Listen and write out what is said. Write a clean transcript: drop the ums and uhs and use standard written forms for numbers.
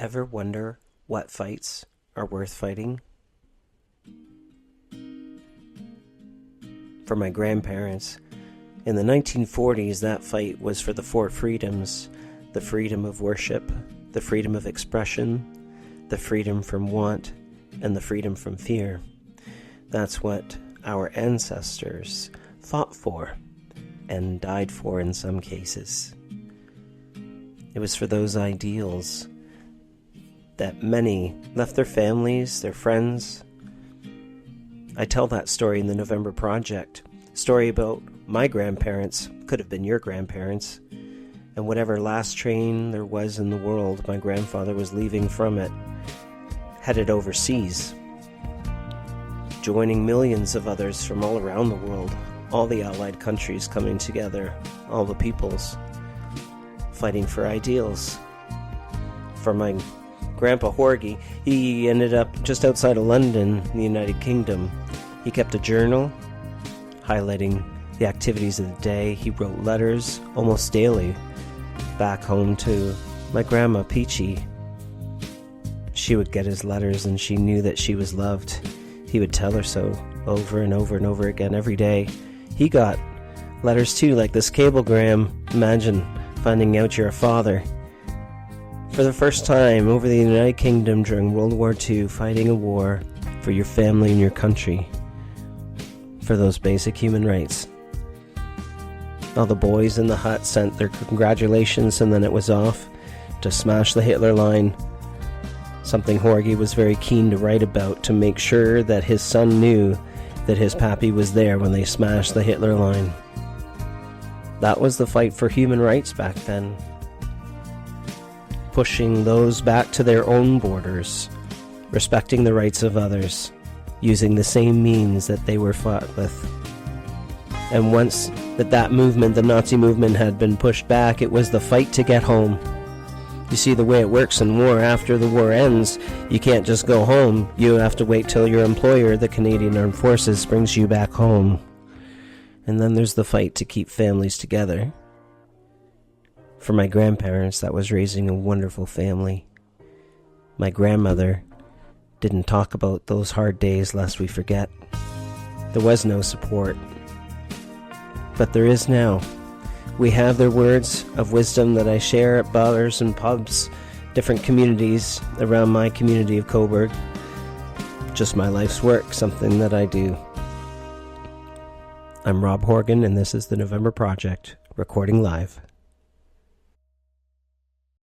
Ever wonder what fights are worth fighting? For my grandparents, in the 1940s, that fight was for the four freedoms: the freedom of worship, the freedom of expression, the freedom from want, and the freedom from fear. That's what our ancestors fought for and died for in some cases. It was for those ideals that many left their families, their friends. I tell that story in the November Project. Story about my grandparents, could have been your grandparents, and whatever last train there was in the world, my grandfather was leaving from it, headed overseas, joining millions of others from all around the world, all the allied countries coming together, all the peoples, fighting for ideals. For my Grandpa Horgy, he ended up just outside of London, the United Kingdom. He kept a journal highlighting the activities of the day. He wrote letters almost daily back home to my grandma Peachy. She would get his letters and she knew that she was loved. He would tell her so over and over and over again every day. He got letters too, like this cablegram. Imagine finding out you're a father. For the first time over the United Kingdom during World War II, fighting a war for your family and your country, for those basic human rights. All the boys in the hut sent their congratulations, and then it was off to smash the Hitler line, something Horgy was very keen to write about, to make sure that his son knew that his pappy was there when they smashed the Hitler line. That was the fight for human rights back then. Pushing those back to their own borders, respecting the rights of others, using the same means that they were fought with. And once that movement, the Nazi movement, had been pushed back, it was the fight to get home. You see, the way it works in war, after the war ends, you can't just go home. You have to wait till your employer, the Canadian Armed Forces, brings you back home. And then there's the fight to keep families together. For my grandparents, that was raising a wonderful family. My grandmother didn't talk about those hard days lest we forget. There was no support. But there is now. We have their words of wisdom that I share at bars and pubs, different communities around my community of Coburg. Just my life's work, something that I do. I'm Rob Horgan, and this is the November Project, recording live.